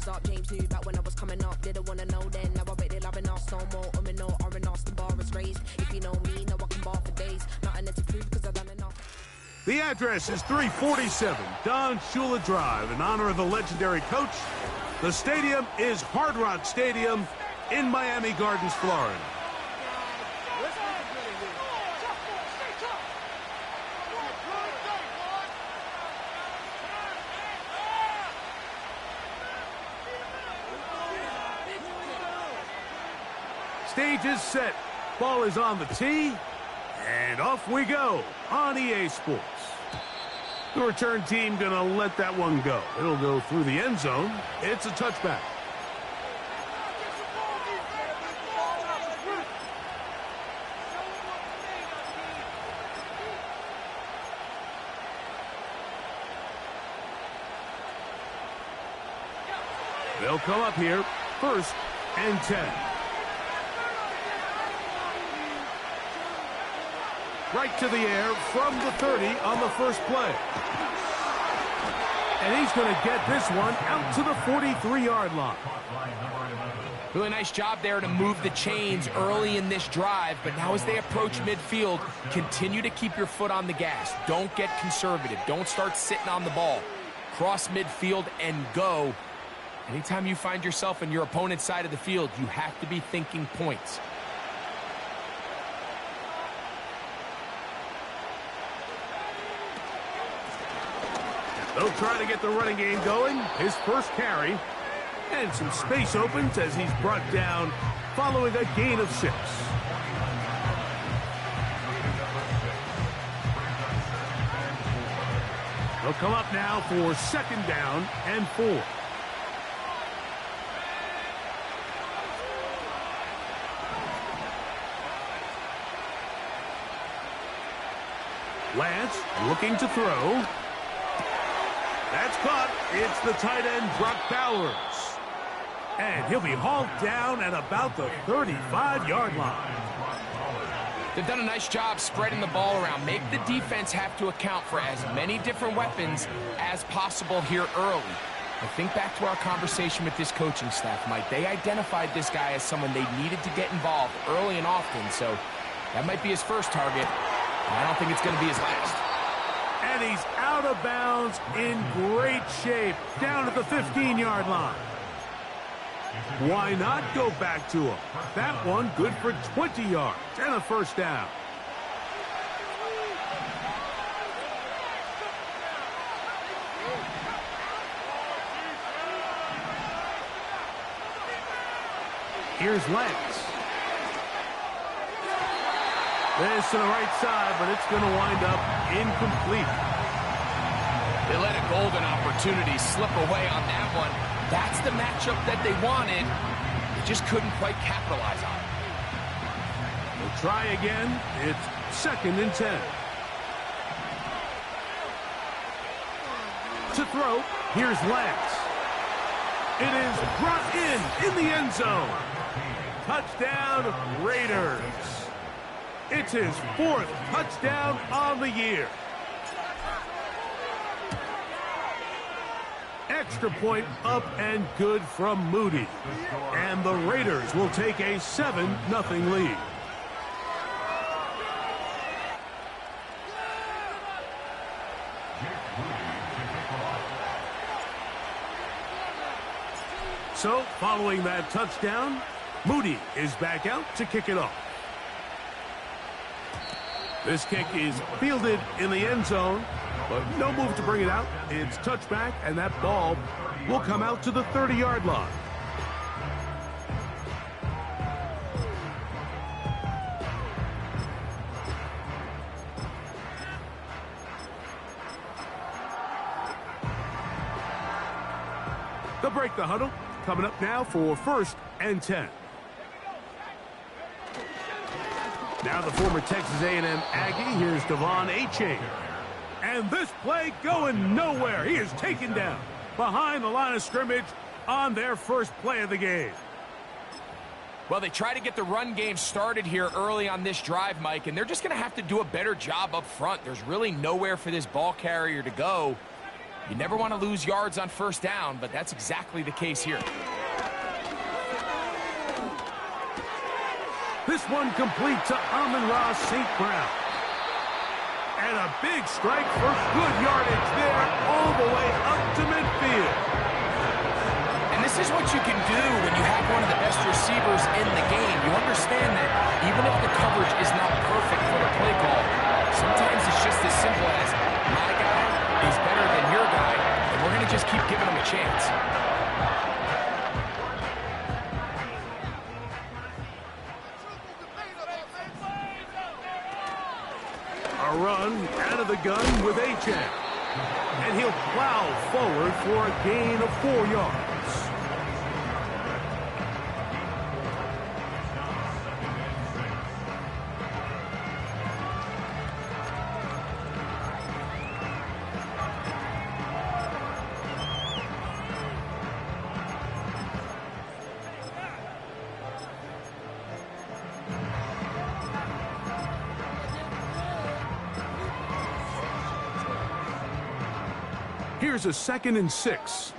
runners up. James knew back when I was coming up. Didn't wanna know then. Now I bet they're loving us no more. No R&R's, the bar is raised. If you know me, now I can bar for days. Nothing to prove because I've done enough. The address is 347 Don Shula Drive in honor of the legendary coach. The stadium is Hard Rock Stadium in Miami Gardens, Florida. Stage is set. Ball is on the tee. And off we go on EA Sports. The return team going to let that one go. It'll go through the end zone. It's a touchback. They'll come up here, 1st and 10. Right to the air from the 30 on the first play. And he's going to get this one out to the 43-yard line. Really nice job there to move the chains early in this drive, but now as they approach midfield, continue to keep your foot on the gas. Don't get conservative. Don't start sitting on the ball. Cross midfield and go. Anytime you find yourself on your opponent's side of the field, you have to be thinking points. They'll try to get the running game going. His first carry. And some space opens as he's brought down following a gain of 6. They'll come up now for 2nd down and 4. Lance looking to throw. That's caught. It's the tight end, Brock Bowers. And he'll be hauled down at about the 35-yard line. They've done a nice job spreading the ball around. Make the defense have to account for as many different weapons as possible here early. I think back to our conversation with this coaching staff, Mike. They identified this guy as someone they needed to get involved early and often, so that might be his first target. I don't think it's going to be his last. And he's out of bounds in great shape, down at the 15-yard line. Why not go back to him? That one good for 20 yards and a first down. Here's Lance. This to the right side, but it's going to wind up incomplete. They let a golden opportunity slip away on that one. That's the matchup that they wanted. They just couldn't quite capitalize on it. We'll try again. It's 2nd and 10. To throw, here's Lance. It is brought in the end zone. Touchdown, Raiders. It's his 4th touchdown on the year. Extra point up and good from Moody. And the Raiders will take a 7-0 lead. So, following that touchdown, Moody is back out to kick it off. This kick is fielded in the end zone, but no move to bring it out. It's touchback, and that ball will come out to the 30-yard line. They'll break the huddle. Coming up now for 1st and 10. Now the former Texas A&M Aggie. Here's Devon Achane. And this play going nowhere. He is taken down behind the line of scrimmage on their first play of the game. Well, they try to get the run game started here early on this drive, Mike, and they're just going to have to do a better job up front. There's really nowhere for this ball carrier to go. You never want to lose yards on first down, but that's exactly the case here. This one complete to Amon-Ra St. Brown. And a big strike for good yardage there all the way up to midfield. And this is what you can do when you have one of the best receivers in the game. You understand that even if the coverage is not perfect for the play call, sometimes it's just as simple as my guy is better than your guy, and we're going to just keep giving him a chance. A run out of the gun with Achane. And he'll plow forward for a gain of 4 yards. Here's a 2nd and 6.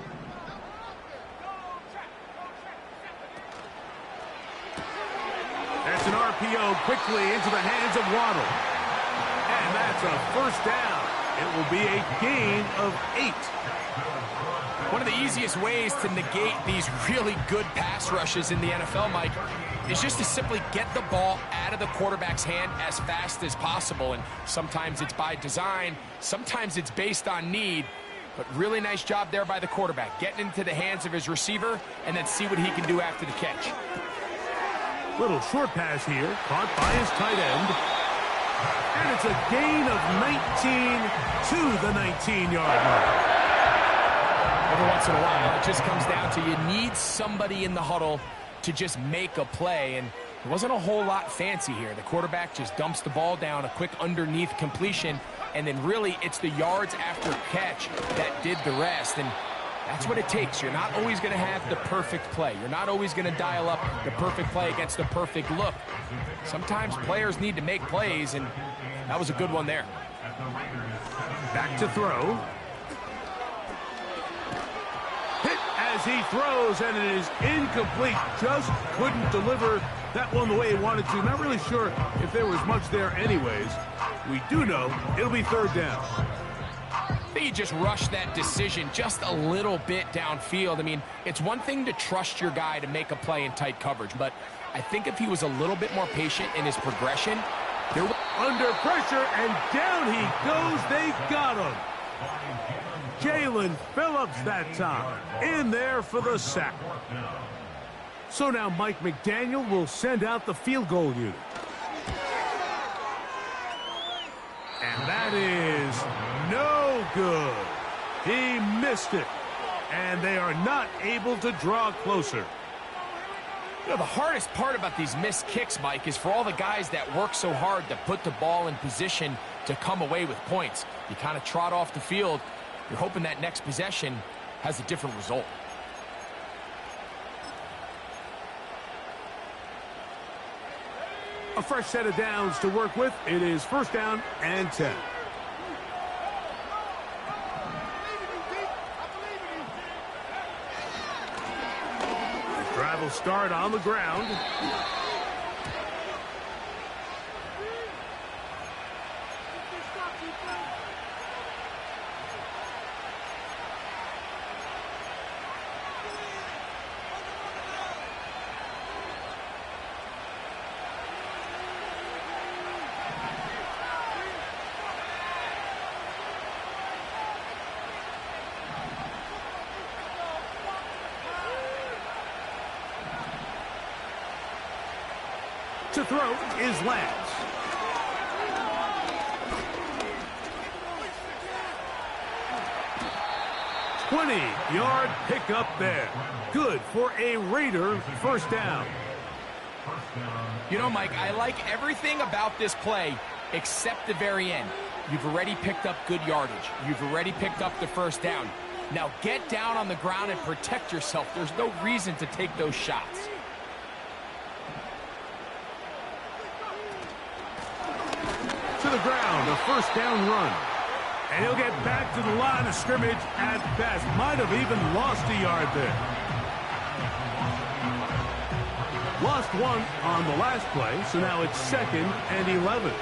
That's an RPO quickly into the hands of Waddle. And that's a first down. It will be a gain of 8. One of the easiest ways to negate these really good pass rushes in the NFL, Mike, is just to simply get the ball out of the quarterback's hand as fast as possible. And sometimes it's by design, sometimes it's based on need. But really nice job there by the quarterback, getting into the hands of his receiver and then see what he can do after the catch. Little short pass here, caught by his tight end. And it's a gain of 19 to the 19-yard line. Every once in a while, it just comes down to you need somebody in the huddle to just make a play. And it wasn't a whole lot fancy here. The quarterback just dumps the ball down, a quick underneath completion. And then really, it's the yards after catch that did the rest. And that's what it takes. You're not always going to have the perfect play. You're not always going to dial up the perfect play against the perfect look. Sometimes players need to make plays, and that was a good one there. Back to throw. Hit as he throws, and it is incomplete. Just couldn't deliver that one the way he wanted to. Not really sure if there was much there anyways. We do know it'll be 3rd down. I think he just rushed that decision just a little bit downfield. I mean, it's one thing to trust your guy to make a play in tight coverage, but I think if he was a little bit more patient in his progression, there was... Under pressure, and down he goes. They got him. Jalen Phillips that time. In there for the sack. So now Mike McDaniel will send out the field goal unit. And that is no good. He missed it. And they are not able to draw closer. You know, the hardest part about these missed kicks, Mike, is for all the guys that work so hard to put the ball in position to come away with points. You kind of trot off the field. You're hoping that next possession has a different result. A fresh set of downs to work with. It is 1st down and 10. The drive will start on the ground. To throw is Lance. "20-yard pickup there. Good for a Raider 1st down. You know, Mike, I like everything about this play except the very end. You've already picked up good yardage. You've already picked up the 1st down. Now get down on the ground and protect yourself. There's no reason to take those shots. To the ground, a 1st down run. And he'll get back to the line of scrimmage at best. Might have even lost a yard there. Lost one on the last play, so now it's 2nd and 11.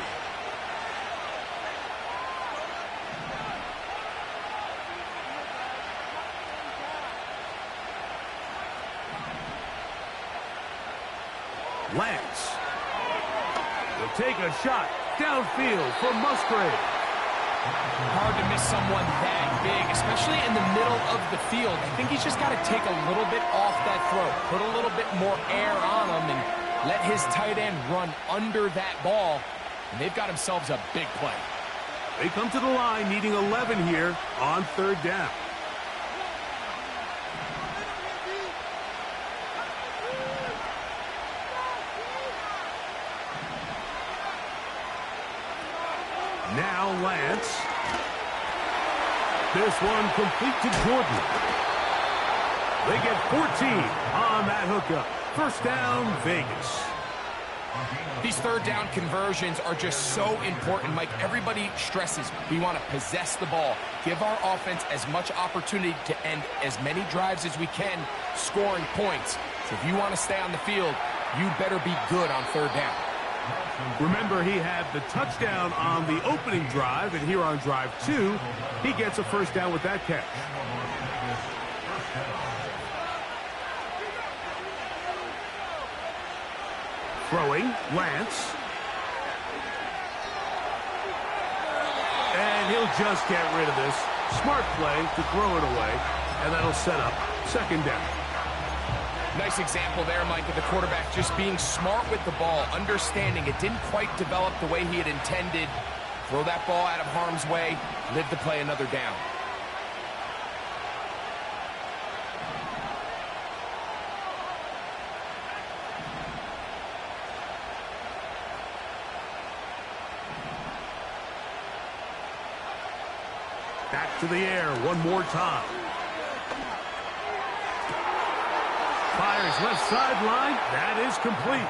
Lance will take a shot downfield for Musgrave. Hard to miss someone that big, especially in the middle of the field. I think he's just got to take a little bit off that throw, put a little bit more air on him, and let his tight end run under that ball. And they've got themselves a big play. They come to the line needing 11 here on 3rd down. Now Lance. This one complete to Jordan. They get 14 on that hookup. 1st down, Vegas. These 3rd down conversions are just so important, Mike. Everybody stresses we want to possess the ball, give our offense as much opportunity to end as many drives as we can, scoring points. So if you want to stay on the field, you better be good on 3rd down. Remember, he had the touchdown on the opening drive, and here on drive 2, he gets a 1st down with that catch. Throwing, Lance. And he'll just get rid of this. Smart play to throw it away, and that'll set up 2nd down. Nice example there, Mike, of the quarterback just being smart with the ball, understanding it didn't quite develop the way he had intended. Throw that ball out of harm's way, live to play another down. Back to the air one more time. Fires left sideline. That is complete.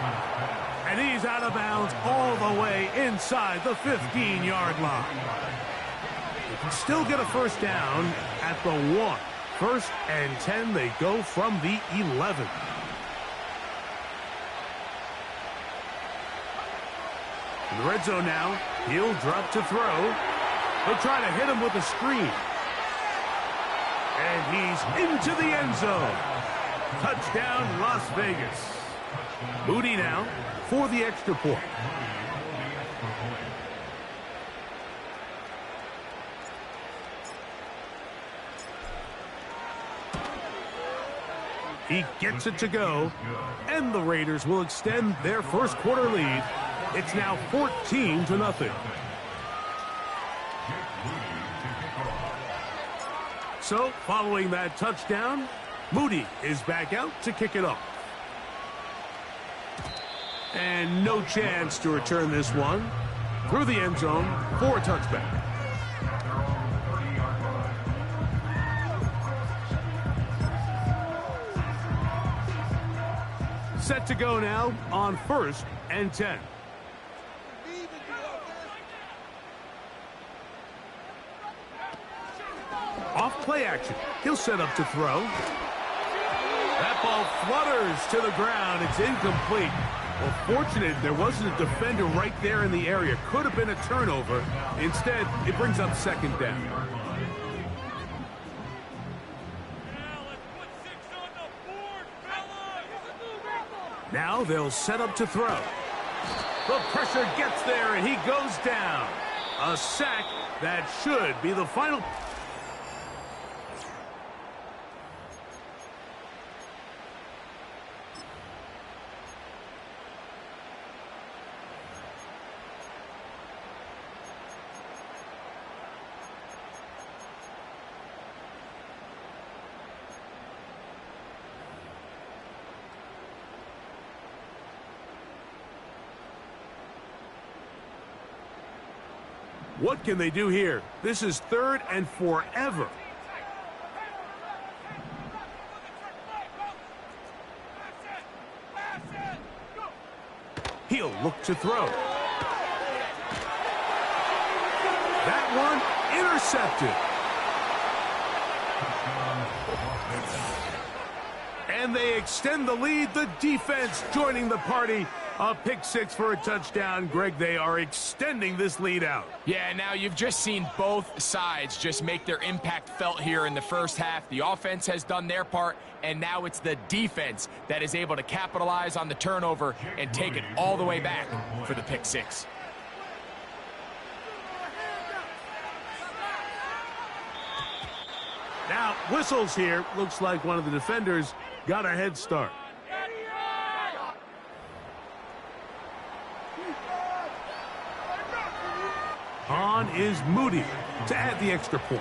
And he's out of bounds all the way inside the 15-yard line. They can still get a 1st down at the 1. 1st and 10, they go from the 11. In the red zone now, he'll drop to throw. They'll try to hit him with a screen. And he's into the end zone. Touchdown, Las Vegas. Moody now for the extra point. He gets it to go, and the Raiders will extend their 1st quarter lead. It's now 14-0. So, following that touchdown, Moody is back out to kick it off. And no chance to return this one through the end zone for a touchback. Set to go now on 1st and 10. Off play action. He'll set up to throw. That ball flutters to the ground. It's incomplete. Well, fortunate there wasn't a defender right there in the area. Could have been a turnover. Instead, it brings up 2nd down. Now they'll set up to throw. The pressure gets there, and he goes down. A sack that should be the final. What can they do here? This is 3rd and forever. He'll look to throw. That one intercepted. And they extend the lead. The defense joining the party. A pick six for a touchdown. Greg, they are extending this lead out. Yeah, now you've just seen both sides just make their impact felt here in the first half. The offense has done their part, and now it's the defense that is able to capitalize on the turnover and take it all the way back for the pick six. Now, whistles here. Looks like one of the defenders got a head start. On is Moody to add the extra point.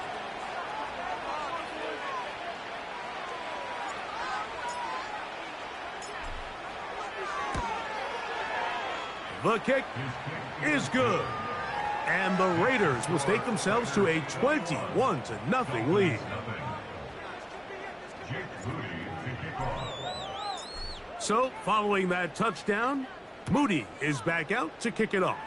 The kick is good. And the Raiders will stake themselves to a 21-0 lead. So, following that touchdown, Moody is back out to kick it off.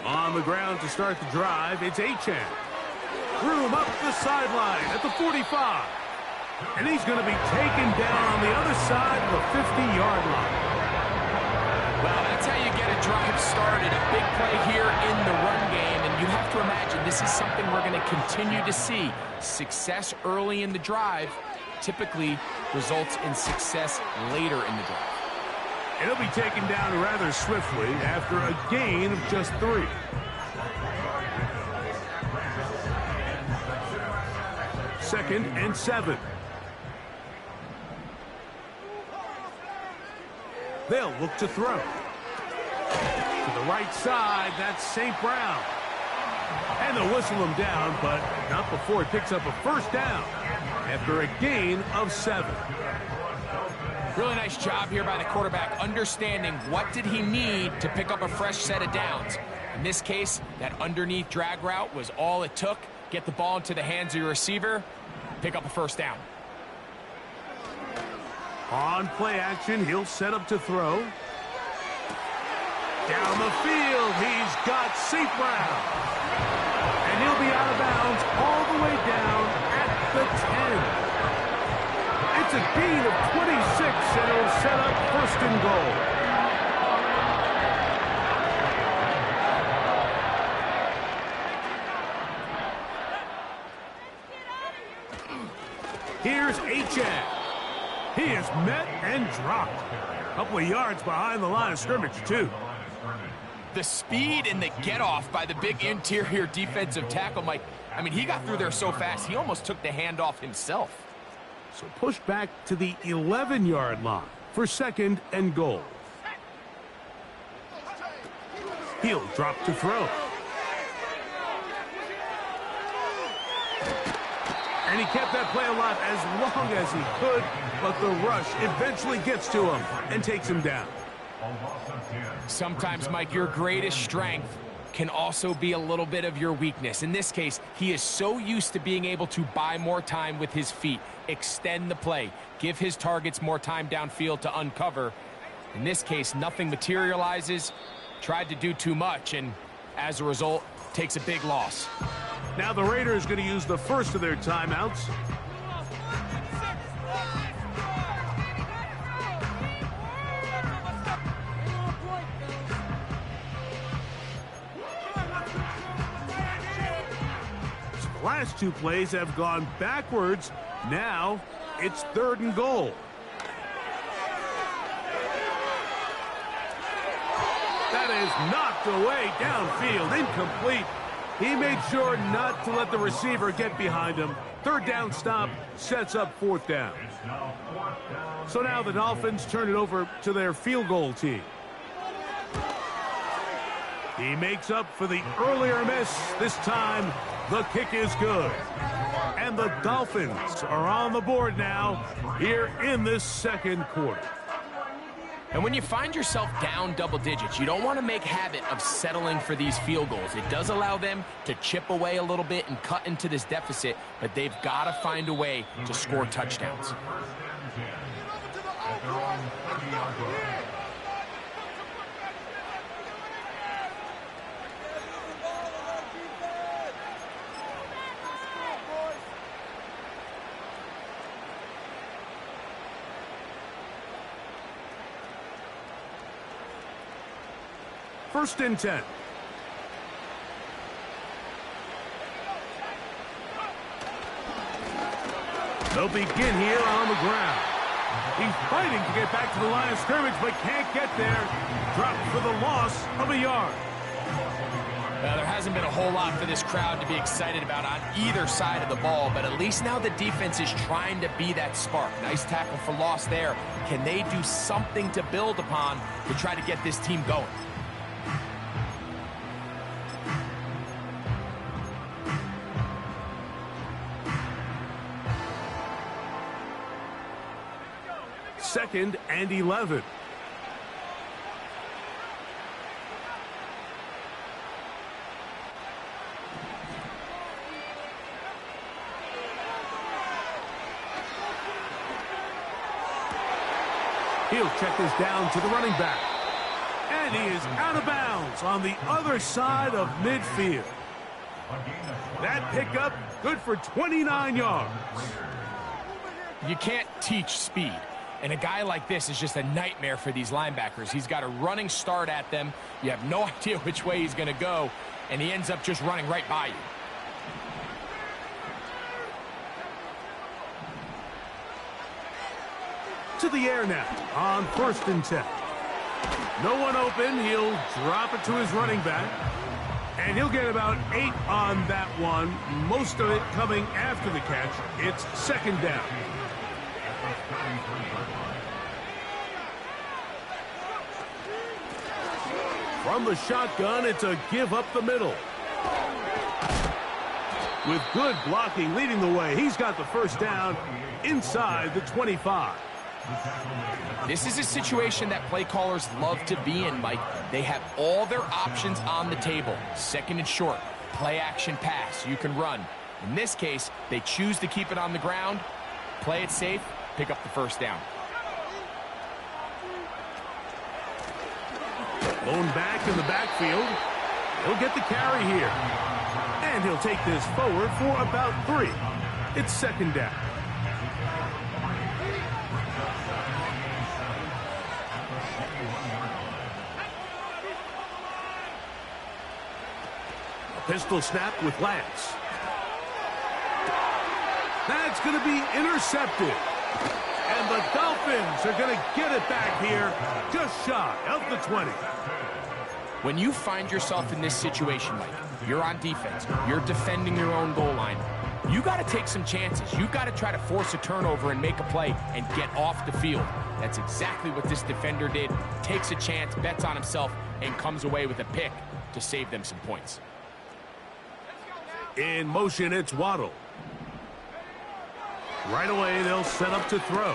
On the ground to start the drive, it's Achane. Room up the sideline at the 45. And he's going to be taken down on the other side of the 50-yard line. Well, that's how you get a drive started. A big play here in the run game. And you have to imagine this is something we're going to continue to see. Success early in the drive typically results in success later in the drive. And he'll be taken down rather swiftly after a gain of just 3. Second and 7. They'll look to throw. To the right side, that's St. Brown. And they'll whistle him down, but not before he picks up a first down after a gain of 7. Really nice job here by the quarterback, understanding what did he need to pick up a fresh set of downs. In this case, that underneath drag route was all it took. Get the ball into the hands of your receiver, pick up a first down. On play action, he'll set up to throw. Down the field, he's got St. Brown. And he'll be out of bounds all the way down at the 10. It's a gain of 26, and it'll set up first and goal. Here's Achane. He is met and dropped. A couple of yards behind the line of scrimmage, too. The speed and the get-off by the big interior defensive tackle, Mike. I mean, he got through there so fast, he almost took the handoff himself. So pushed back to the 11-yard line for second and goal. He'll drop to throw. And he kept that play alive as long as he could, but the rush eventually gets to him and takes him down. Sometimes, Mike, your greatest strength can also be a little bit of your weakness. In this case, he is so used to being able to buy more time with his feet, extend the play, give his targets more time downfield to uncover. In this case, nothing materializes, tried to do too much, and as a result, takes a big loss. Now the Raiders going to use the first of their timeouts. So the last two plays have gone backwards. Now it's third and goal. That is knocked away downfield, incomplete. He made sure not to let the receiver get behind him. Third down stop sets up fourth down. So now the Dolphins turn it over to their field goal team. He makes up for the earlier miss, this time The kick is good. And the Dolphins are on the board now here in this second quarter. And when you find yourself down double digits, you don't want to make habit of settling for these field goals. It does allow them to chip away a little bit and cut into this deficit, but they've got to find a way to score touchdowns. First and 10. They'll begin here on the ground. He's fighting to get back to the line of scrimmage, but can't get there. Dropped for the loss of a yard. There hasn't been a whole lot for this crowd to be excited about on either side of the ball, but at least now the defense is trying to be that spark. Nice tackle for loss there. Can they do something to build upon to try to get this team going? Second and 11. He'll check this down to the running back. And he is out of bounds on the other side of midfield. That pickup good for 29 yards. You can't teach speed. And a guy like this is just a nightmare for these linebackers. He's got a running start at them. You have no idea which way he's going to go, and he ends up just running right by you. To the air now on first and 10. No one open. He'll drop it to his running back. And he'll get about 8 on that one. Most of it coming after the catch. It's second down. From the shotgun, it's a give up the middle. With good blocking leading the way, he's got the first down inside the 25. This is a situation that play callers love to be in, Mike. They have all their options on the table. Second and short, play action pass, you can run. In this case, they choose to keep it on the ground, play it safe, pick up the first down. Lone back in the backfield. He'll get the carry here. And he'll take this forward for about 3. It's second down. A pistol snap with Lance. That's going to be intercepted. And the Dolphins are going to get it back here just shy of the 20. When you find yourself in this situation, Mike, you're on defense, you're defending your own goal line, you got to take some chances. You got to try to force a turnover and make a play and get off the field. That's exactly what this defender did. Takes a chance, bets on himself, and comes away with a pick to save them some points. In motion, it's Waddle. Right away, they'll set up to throw.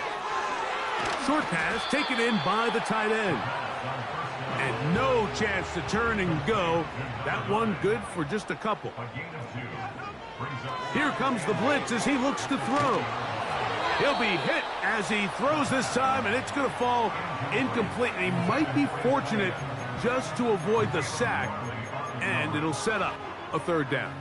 Short pass taken in by the tight end. And no chance to turn and go. That one good for just a couple. Here comes the blitz as he looks to throw. He'll be hit as he throws this time, and it's going to fall incomplete. And he might be fortunate just to avoid the sack, and it'll set up a third down.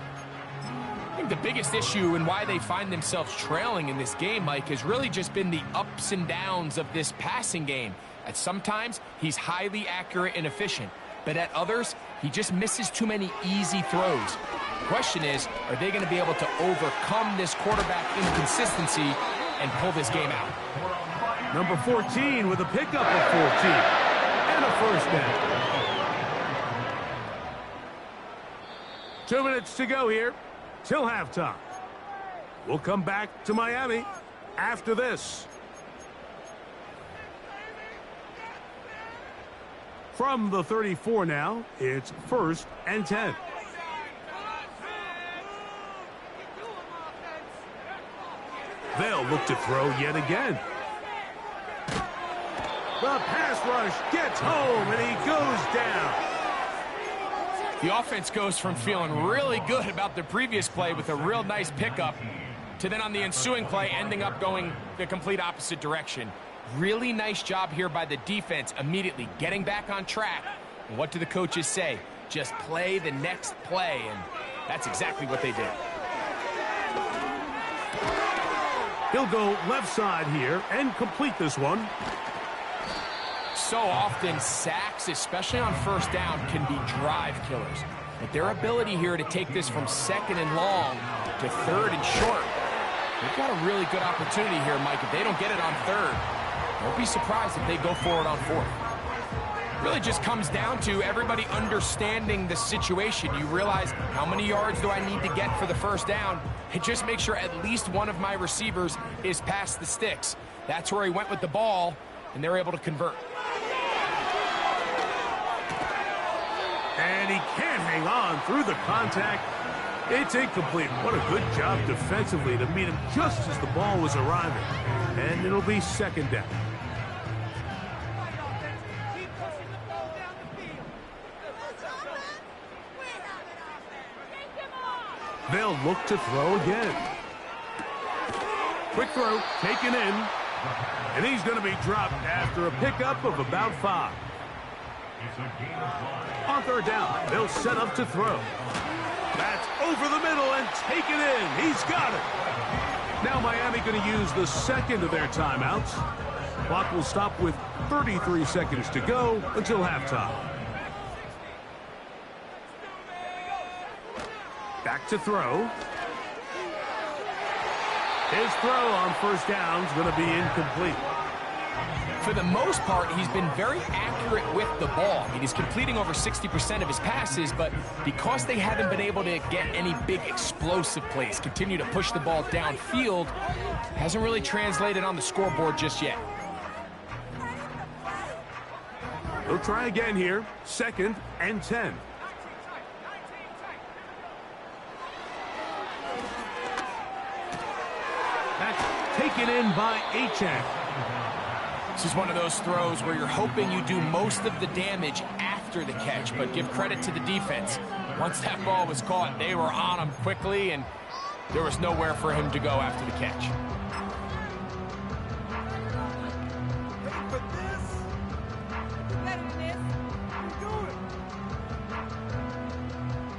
I think the biggest issue and why they find themselves trailing in this game, Mike, has really just been the ups and downs of this passing game. At sometimes, he's highly accurate and efficient, but at others, he just misses too many easy throws. The question is, are they going to be able to overcome this quarterback inconsistency and pull this game out? Number 14 with a pickup of 14 and a first down. 2 minutes to go here till halftime. We'll come back to Miami after this. From the 34 now, it's first and 10. They'll look to throw yet again. The pass rush gets home, and he goes down. The offense goes from feeling really good about the previous play with a real nice pickup to then on the ensuing play ending up going the complete opposite direction. Really nice job here by the defense, immediately getting back on track. And what do the coaches say? Just play the next play, and that's exactly what they did. He'll go left side here and complete this one. So often, sacks, especially on first down, can be drive killers. But their ability here to take this from second and long to third and short, they've got a really good opportunity here, Mike. If they don't get it on third, don't be surprised if they go for it on fourth. Really just comes down to everybody understanding the situation. You realize, how many yards do I need to get for the first down? And just make sure at least one of my receivers is past the sticks. That's where he went with the ball, and they're able to convert. And he can't hang on through the contact. It's incomplete. What a good job defensively to meet him just as the ball was arriving. And it'll be second down. They'll look to throw again. Quick throw, taken in. And he's going to be dropped after a pickup of about 5. On third down, they'll set up to throw. That's over the middle and taken in. He's got it. Now Miami going to use the second of their timeouts. Clock will stop with 33 seconds to go until halftime. Back to throw. His throw on first down is going to be incomplete. For the most part, he's been very accurate with the ball. I mean, he's completing over 60% of his passes, but because they haven't been able to get any big explosive plays, continue to push the ball downfield, hasn't really translated on the scoreboard just yet. They'll try again here. 2nd and 10. That's taken in by Achane. This is one of those throws where you're hoping you do most of the damage after the catch, but give credit to the defense. Once that ball was caught, they were on him quickly, and there was nowhere for him to go after the catch.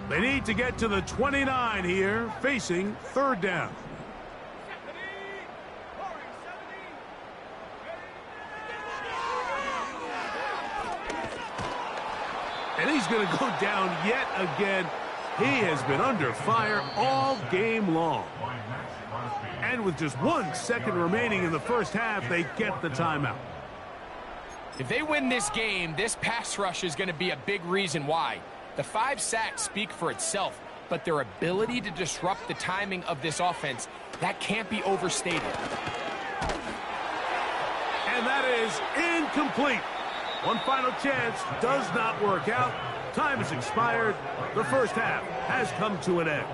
They need to get to the 29 here, facing third down. And he's going to go down yet again. He has been under fire all game long. And with just 1 second remaining in the first half, they get the timeout. If they win this game, this pass rush is going to be a big reason why. The 5 sacks speak for itself, but their ability to disrupt the timing of this offense, that can't be overstated. And that is incomplete. One final chance does not work out. Time has expired. The first half has come to an end.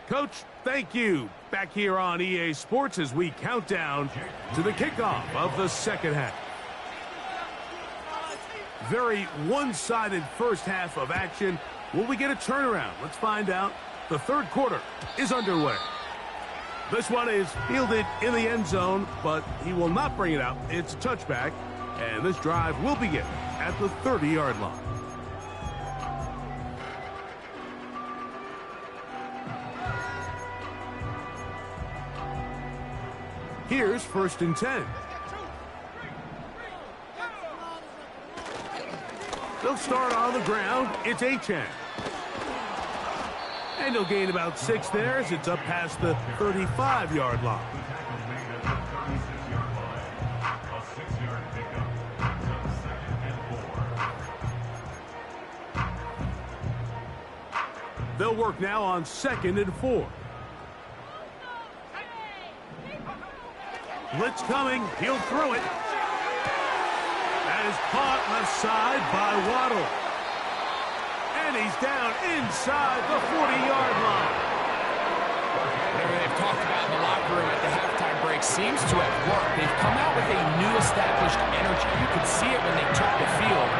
Coach, thank you. Back here on EA Sports as we count down to the kickoff of the second half. Very one-sided first half of action. Will we get a turnaround? Let's find out. The third quarter is underway. This one is fielded in the end zone, but he will not bring it out. It's a touchback, and this drive will begin at the 30-yard line. Here's 1st and 10. They'll start on the ground. It's Achane. And he'll gain about 6 there as it's up past the 35-yard line. They'll work now on 2nd and 4. Blitz coming. He'll throw it. That is caught left side by Waddle. And he's down inside the 40-yard line. Whatever they've talked about in the locker room at the halftime break seems to have worked. They've come out with a new established energy. You could see it when they took the field.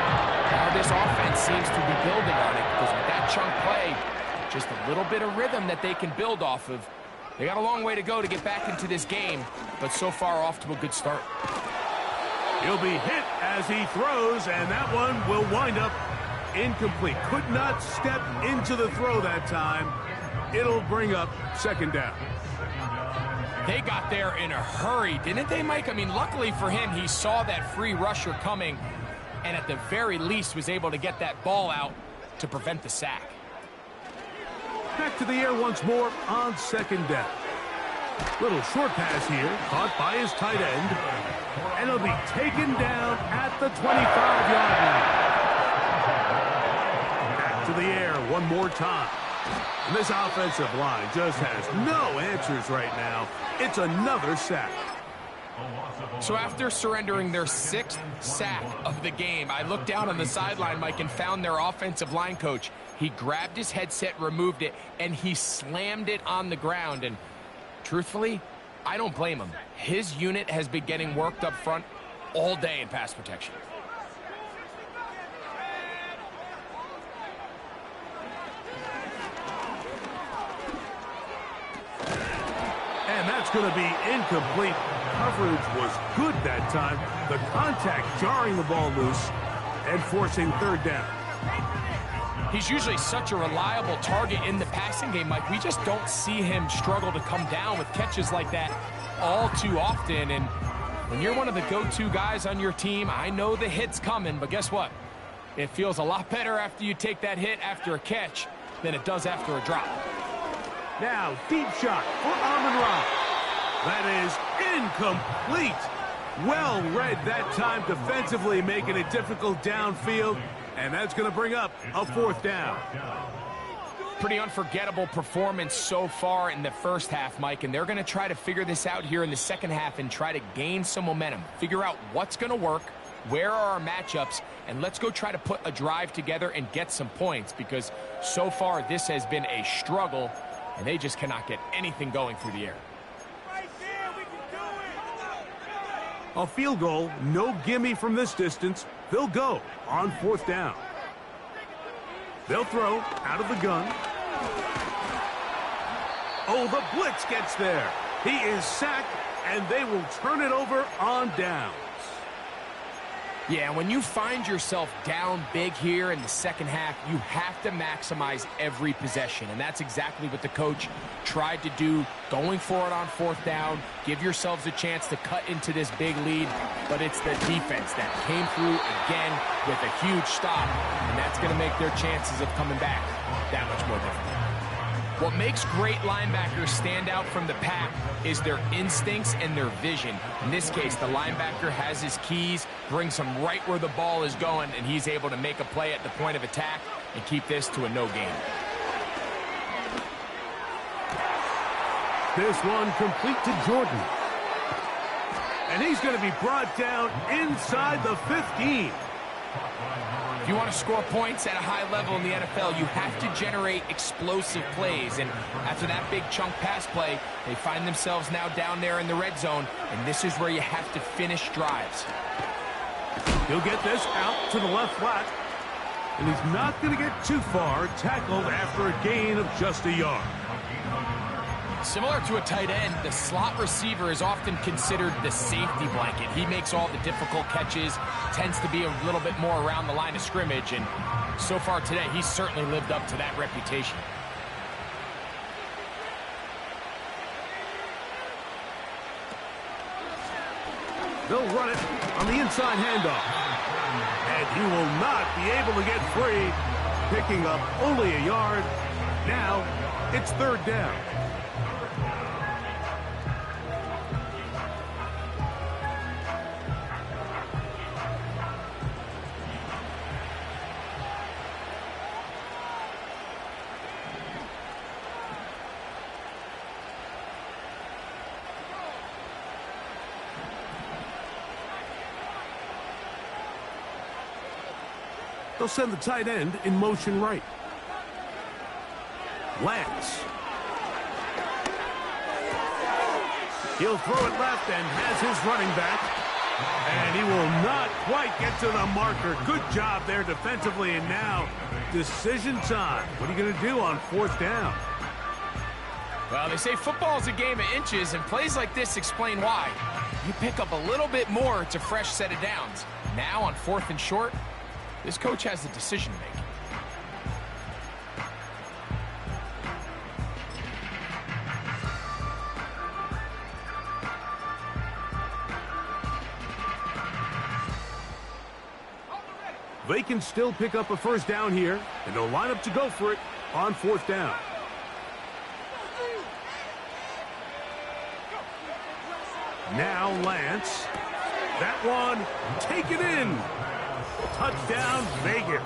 Now this offense seems to be building on it because with that chunk play, just a little bit of rhythm that they can build off of. They got a long way to go to get back into this game, but so far off to a good start. He'll be hit as he throws, and that one will wind up incomplete. Could not step into the throw that time. It'll bring up second down. They got there in a hurry, didn't they, Mike? I mean, luckily for him, he saw that free rusher coming, and at the very least was able to get that ball out to prevent the sack. Back to the air once more on second down. Little short pass here, caught by his tight end. And it'll be taken down at the 25-yard line. Back to the air one more time. And this offensive line just has no answers right now. It's another sack. So after surrendering their 6th sack of the game, I looked down on the sideline, Mike, and found their offensive line coach. He grabbed his headset, removed it, and he slammed it on the ground. And truthfully, I don't blame him. His unit has been getting worked up front all day in pass protection. And that's going to be incomplete. Coverage was good that time. The contact jarring the ball loose and forcing third down. He's usually such a reliable target in the passing game, Mike. We just don't see him struggle to come down with catches like that all too often. And when you're one of the go-to guys on your team, I know the hit's coming, but guess what? It feels a lot better after you take that hit after a catch than it does after a drop. Now, deep shot for Amon-Ra. That is incomplete. Well read that time defensively, making it difficult downfield. And that's going to bring up a fourth down. Pretty unforgettable performance so far in the first half, Mike, and they're going to try to figure this out here in the second half and try to gain some momentum. Figure out what's going to work, where are our matchups, and let's go try to put a drive together and get some points because so far this has been a struggle, and they just cannot get anything going through the air. A field goal, no gimme from this distance. They'll go on fourth down. They'll throw out of the gun. Oh, the blitz gets there. He is sacked, and they will turn it over on downs. Yeah, when you find yourself down big here in the second half, you have to maximize every possession, and that's exactly what the coach tried to do, going for it on fourth down, give yourselves a chance to cut into this big lead, but it's the defense that came through again with a huge stop, and that's going to make their chances of coming back that much more difficult. What makes great linebackers stand out from the pack is their instincts and their vision. In this case, the linebacker has his keys, brings him right where the ball is going, and he's able to make a play at the point of attack and keep this to a no gain. This one complete to Jordan. And he's going to be brought down inside the 15. If you want to score points at a high level in the NFL, you have to generate explosive plays. And after that big chunk pass play, they find themselves now down there in the red zone. And this is where you have to finish drives. He'll get this out to the left flat. And he's not going to get too far, tackled after a gain of just a yard. Similar to a tight end, the slot receiver is often considered the safety blanket. He makes all the difficult catches, tends to be a little bit more around the line of scrimmage, and so far today, he's certainly lived up to that reputation. They'll run it on the inside handoff. And he will not be able to get free, picking up only a yard. Now, it's third down. They'll send the tight end in motion right. Lance. He'll throw it left and has his running back. And he will not quite get to the marker. Good job there defensively. And now, decision time. What are you going to do on 4th down? Well, they say football's a game of inches, and plays like this explain why. You pick up a little bit more, it's a fresh set of downs. Now on 4th and short, this coach has a decision to make. They can still pick up a 1st down here, and they'll line up to go for it on 4th down. Now Lance. That one, take it in. Touchdown, Vegas.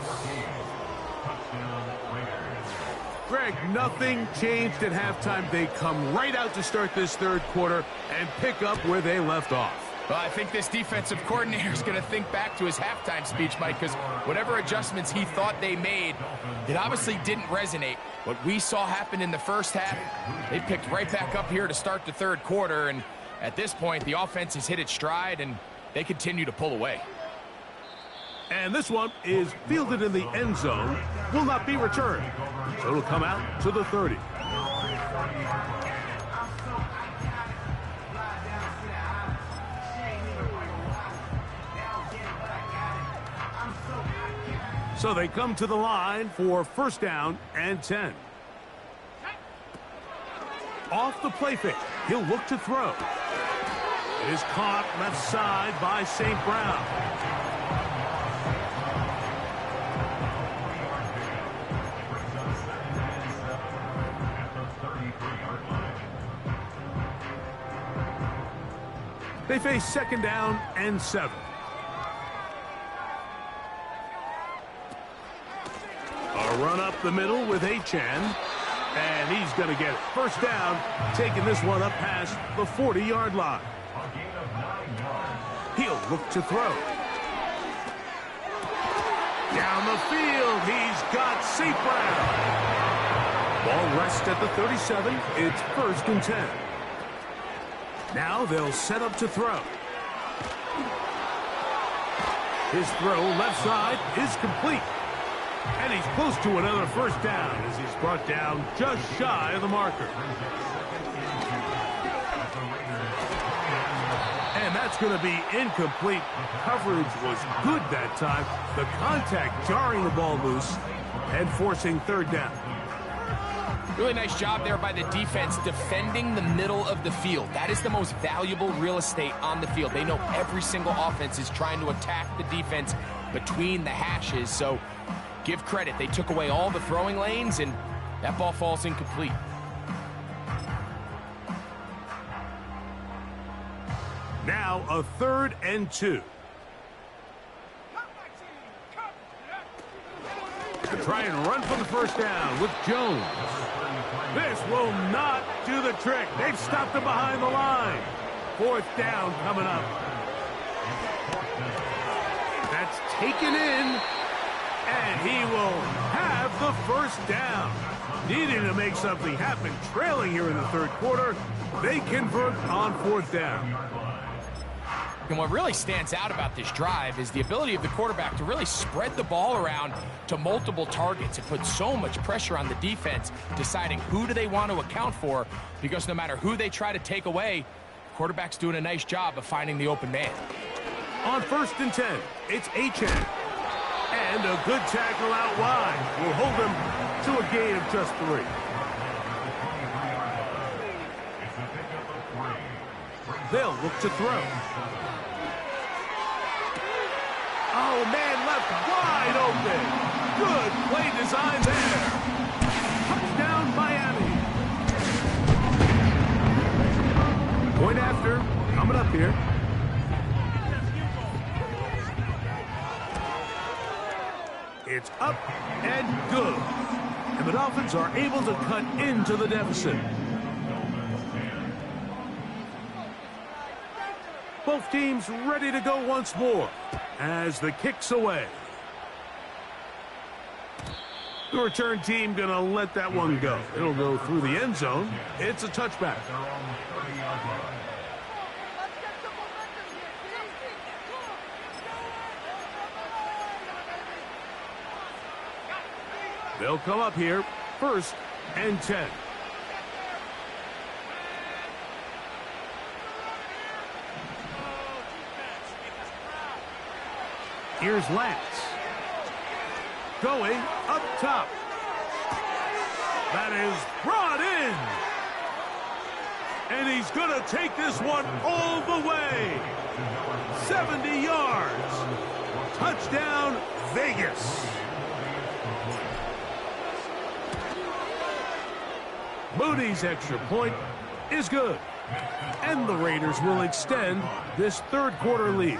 Greg, nothing changed at halftime. They come right out to start this 3rd quarter and pick up where they left off. Well, I think this defensive coordinator is going to think back to his halftime speech, Mike, because whatever adjustments he thought they made, it obviously didn't resonate. What we saw happen in the 1st half, they picked right back up here to start the 3rd quarter, and at this point, the offense has hit its stride, and they continue to pull away. And this one is fielded in the end zone, will not be returned. So it'll come out to the 30. So they come to the line for 1st down and 10. Off the play fake, he'll look to throw. It is caught left side by St. Brown. They face 2nd down and 7. A run up the middle with Achan. And he's going to get it. 1st down, taking this one up past the 40-yard line. He'll look to throw. Down the field, he's got St. Brown. Ball rests at the 37. It's 1st and 10. Now they'll set up to throw. His throw left side is complete. And he's close to another 1st down as he's brought down just shy of the marker. And that's going to be incomplete. Coverage was good that time. The contact jarring the ball loose and forcing 3rd down. Really nice job there by the defense defending the middle of the field. That is the most valuable real estate on the field. They know every single offense is trying to attack the defense between the hashes, so give credit. They took away all the throwing lanes, and that ball falls incomplete. Now a 3rd and 2. To try and run for the 1st down with Jones. This will not do the trick. They've stopped him behind the line. 4th down coming up. That's taken in. And he will have the 1st down. Needing to make something happen, trailing here in the 3rd quarter. They convert on 4th down. And what really stands out about this drive is the ability of the quarterback to really spread the ball around to multiple targets. It puts so much pressure on the defense, deciding who do they want to account for, because no matter who they try to take away, the quarterback's doing a nice job of finding the open man. On 1st and 10, it's Achan. And a good tackle out wide will hold them to a gain of just 3. They'll look to throw. Oh, man, left wide open. Good play design there. Touchdown, Miami. Point after, coming up here. It's up and good. And the Dolphins are able to cut into the deficit. Both teams ready to go once more as the kick's away. The return team going to let that one go. It'll go through the end zone. It's a touchback. They'll come up here, 1st and 10. Here's Lance. Going up top. That is brought in. And he's going to take this one all the way. 70 yards. Touchdown, Vegas. Moody's extra point is good. And the Raiders will extend this third quarter lead.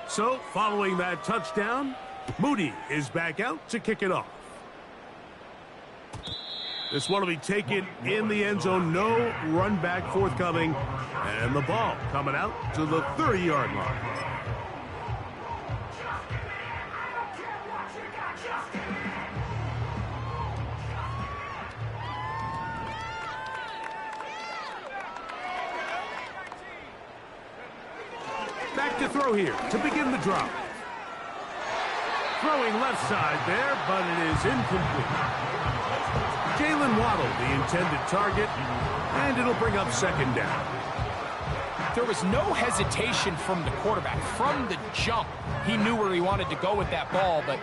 So, following that touchdown, Moody is back out to kick it off. This one will be taken in the end zone. No run back forthcoming. And the ball coming out to the 30-yard line. Back to throw here to begin the drop. Throwing left side there, but it is incomplete. Jalen Waddle, the intended target, and it'll bring up 2nd down. There was no hesitation from the quarterback. From the jump, he knew where he wanted to go with that ball, but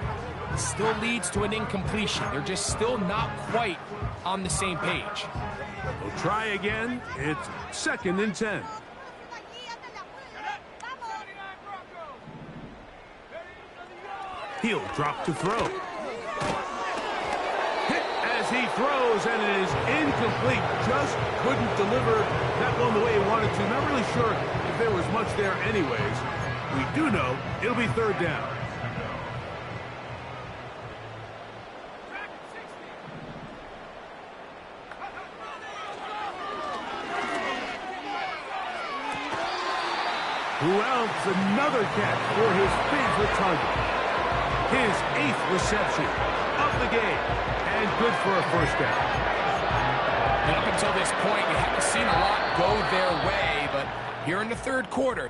it still leads to an incompletion. They're just still not quite on the same page. We'll try again. It's 2nd and 10. He'll drop to throw. Hit as he throws, and it is incomplete. Just couldn't deliver that one the way he wanted to. Not really sure if there was much there anyways. We do know it'll be 3rd down. Who else? Another catch for his favorite target. His 8th reception of the game, and good for a 1st down. And up until this point, you haven't seen a lot go their way, but here in the 3rd quarter,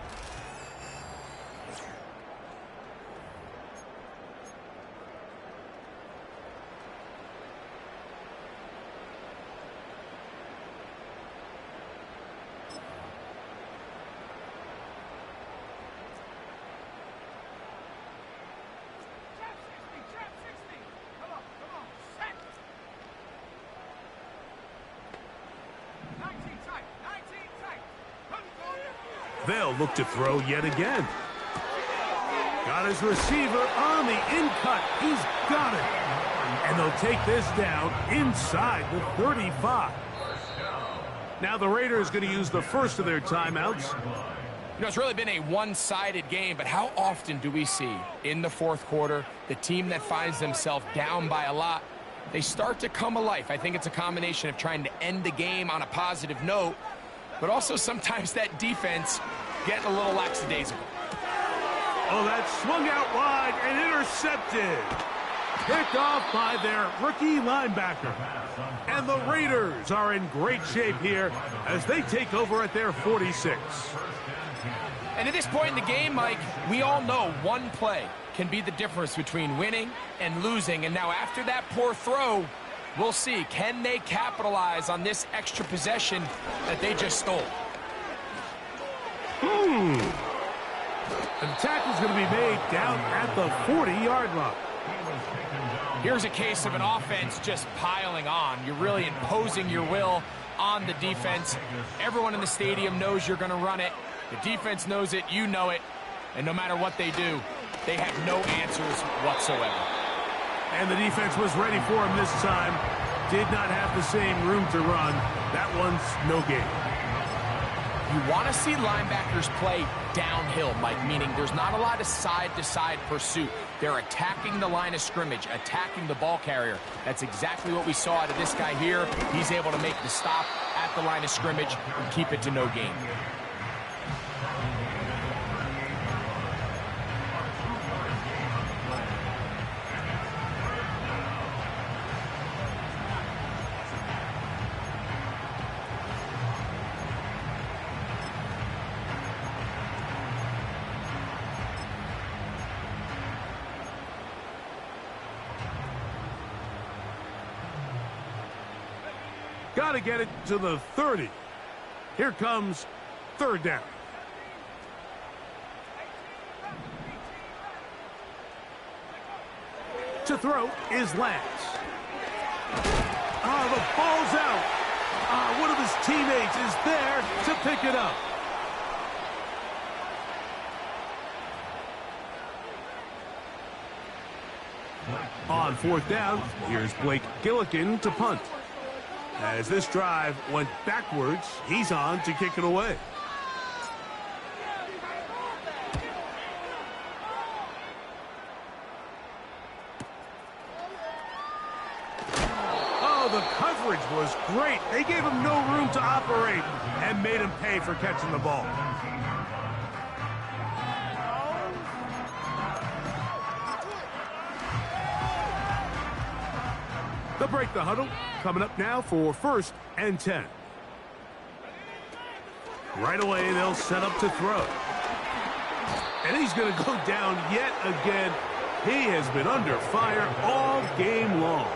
they'll look to throw yet again. Got his receiver on the in-cut. He's got it. And they'll take this down inside the 35. Now the Raiders going to use the first of their timeouts. You know, it's really been a one-sided game, but how often do we see in the 4th quarter the team that finds themselves down by a lot, they start to come alive? I think it's a combination of trying to end the game on a positive note, but also sometimes that defense getting a little lackadaisical. Oh, that swung out wide and intercepted. Picked off by their rookie linebacker. And the Raiders are in great shape here as they take over at their 46. And at this point in the game, Mike, we all know one play can be the difference between winning and losing. And now after that poor throw, we'll see, can they capitalize on this extra possession that they just stole? The tackle's going to be made down at the 40-yard line. Here's a case of an offense just piling on. You're really imposing your will on the defense. Everyone in the stadium knows you're going to run it. The defense knows it, you know it. And no matter what they do, they have no answers whatsoever. And the defense was ready for him this time. Did not have the same room to run. That one's no gain. You want to see linebackers play downhill, Mike, meaning there's not a lot of side-to-side pursuit. They're attacking the line of scrimmage, attacking the ball carrier. That's exactly what we saw out of this guy here. He's able to make the stop at the line of scrimmage and keep it to no gain. Got to get it to the 30. Here comes third down. To throw is Lance. The ball's out. One of his teammates is there to pick it up. On fourth down, here's Blake Gillikin to punt. As this drive went backwards, he's on to kick it away. Oh, the coverage was great. They gave him no room to operate and made him pay for catching the ball. They'll break the huddle. Coming up now for 1st and 10. Right away, they'll set up to throw. And he's going to go down yet again. He has been under fire all game long.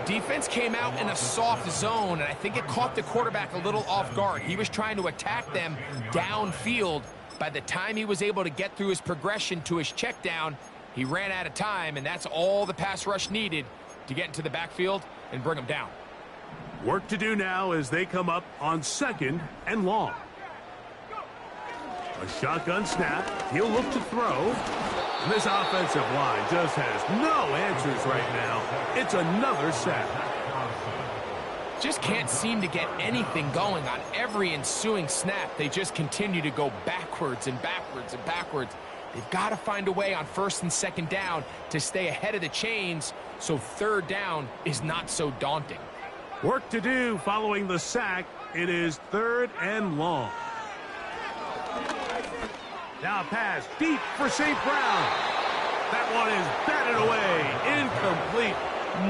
Defense came out in a soft zone, and I think it caught the quarterback a little off guard. He was trying to attack them downfield. By the time he was able to get through his progression to his check down, he ran out of time, and that's all the pass rush needed to get into the backfield and bring them down. Work to do now as they come up on 2nd and long. A shotgun snap. He'll look to throw. And this offensive line just has no answers right now. It's another sack. Just can't seem to get anything going on every ensuing snap. They just continue to go backwards and backwards and backwards. They've got to find a way on 1st and 2nd down to stay ahead of the chains so 3rd down is not so daunting. Work to do following the sack. It is 3rd and long. Now pass deep for St. Brown. That one is batted away. Incomplete.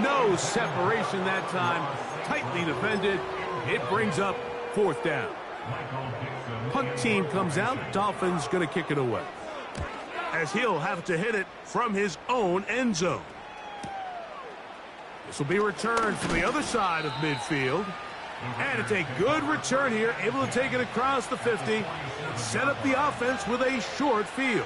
No separation that time. Tightly defended. It brings up 4th down. Punt team comes out. Dolphins going to kick it away, as he'll have to hit it from his own end zone. This will be returned from the other side of midfield. And it's a good return here, able to take it across the 50 and set up the offense with a short field.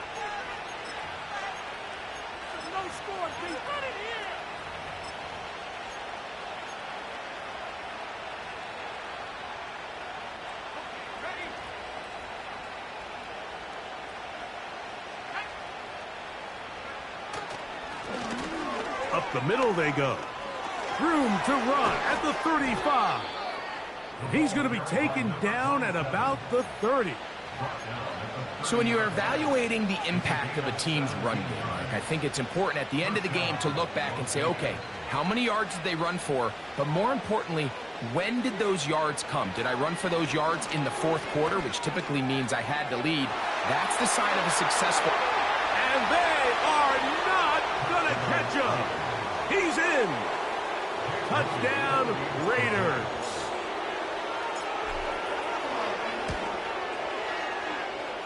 Up the middle they go. Room to run at the 35. And he's going to be taken down at about the 30. So when you're evaluating the impact of a team's run game, I think it's important at the end of the game to look back and say, okay, how many yards did they run for? But more importantly, when did those yards come? Did I run for those yards in the 4th quarter, which typically means I had to lead? That's the sign of a successful... And they are not going to catch him. He's in. Touchdown, Raiders.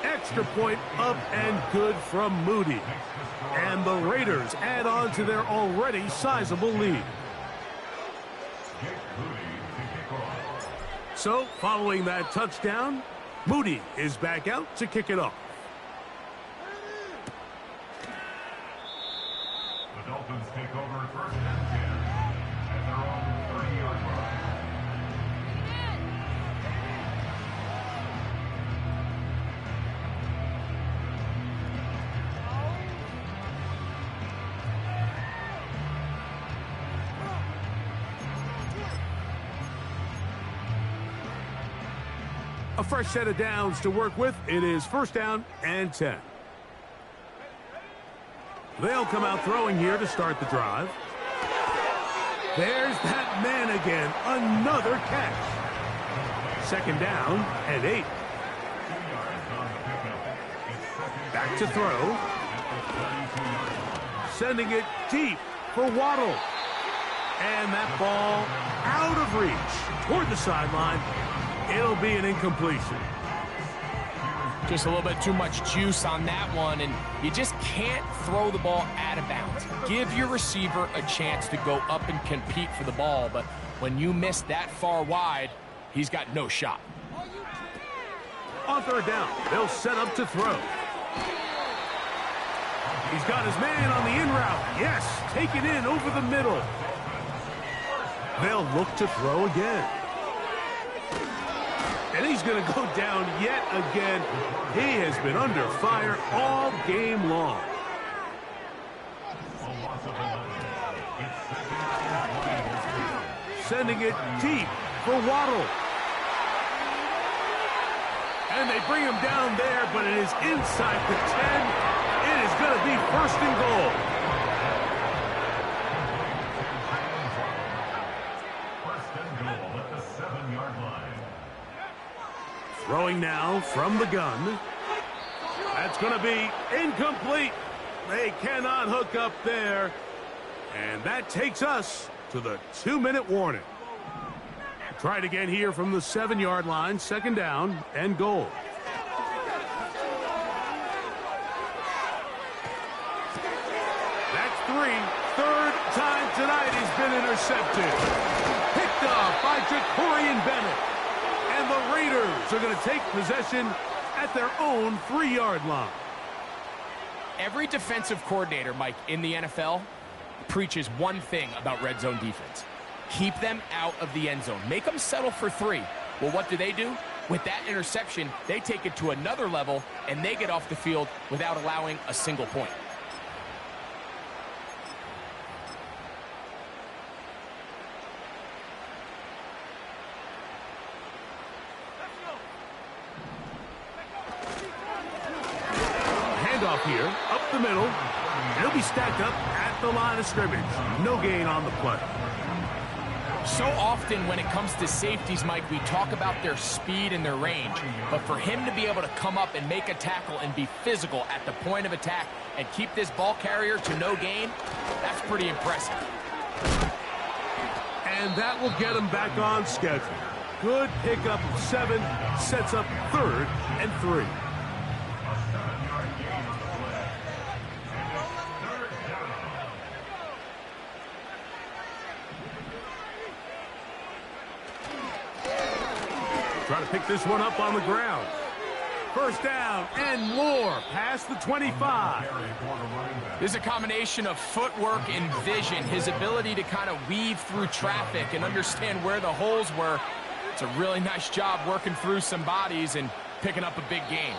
Extra point up and good from Moody. And the Raiders add on to their already sizable lead. So, following that touchdown, Moody is back out to kick it off. The Dolphins take over 1st and 10 at their own 30-yard line. A fresh set of downs to work with. It is first down and 10. They'll come out throwing here to start the drive. There's that man again. Another catch. Second down and 8. Back to throw. Sending it deep for Waddle. And that ball out of reach toward the sideline. It'll be an incompletion. Just a little bit too much juice on that one, and you just can't throw the ball out of bounds. Give your receiver a chance to go up and compete for the ball, but when you miss that far wide, he's got no shot. On third down, they'll set up to throw. He's got his man on the in route. Yes, take it in over the middle. They'll look to throw again. And he's going to go down yet again. He has been under fire all game long. Sending it deep for Waddle. And they bring him down there, but it is inside the 10. It is going to be first and goal. First and goal at the 7-yard line. Throwing now from the gun. That's going to be incomplete. They cannot hook up there. And that takes us to the 2-minute warning. Try it again here from the 7-yard line. Second down and goal. That's 3. Third time tonight he's been intercepted. Picked off by Jacorian Bennett. And the Raiders are going to take possession at their own 3-yard line. Every defensive coordinator, Mike, in the NFL preaches one thing about red zone defense. Keep them out of the end zone. Make them settle for 3. Well, what do? With that interception, they take it to another level, and they get off the field without allowing a single point. Handoff here, up the middle. He'll be stacked up at the line of scrimmage. No gain on the play. So often when it comes to safeties, Mike, we talk about their speed and their range. But for him to be able to come up and make a tackle and be physical at the point of attack and keep this ball carrier to no gain, that's pretty impressive. And that will get him back on schedule. Good pickup of 7, sets up 3rd and 3. Try to pick this one up on the ground. First down and more past the 25. This is a combination of footwork and vision. His ability to kind of weave through traffic and understand where the holes were. It's a really nice job working through some bodies and picking up a big gain.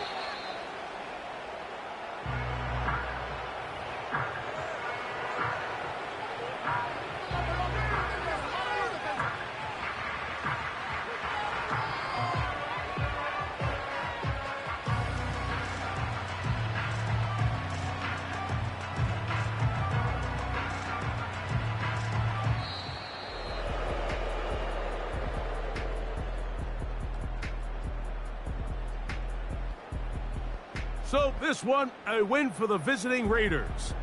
So this one, a win for the visiting Raiders.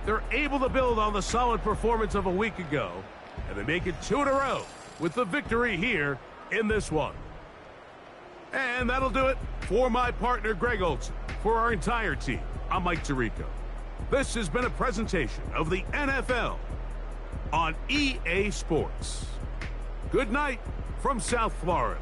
They're able to build on the solid performance of a week ago, and they make it 2 in a row with the victory here in this one. And that'll do it for my partner, Greg Olson. For our entire team, I'm Mike Tirico. This has been a presentation of the NFL on EA Sports. Good night from South Florida.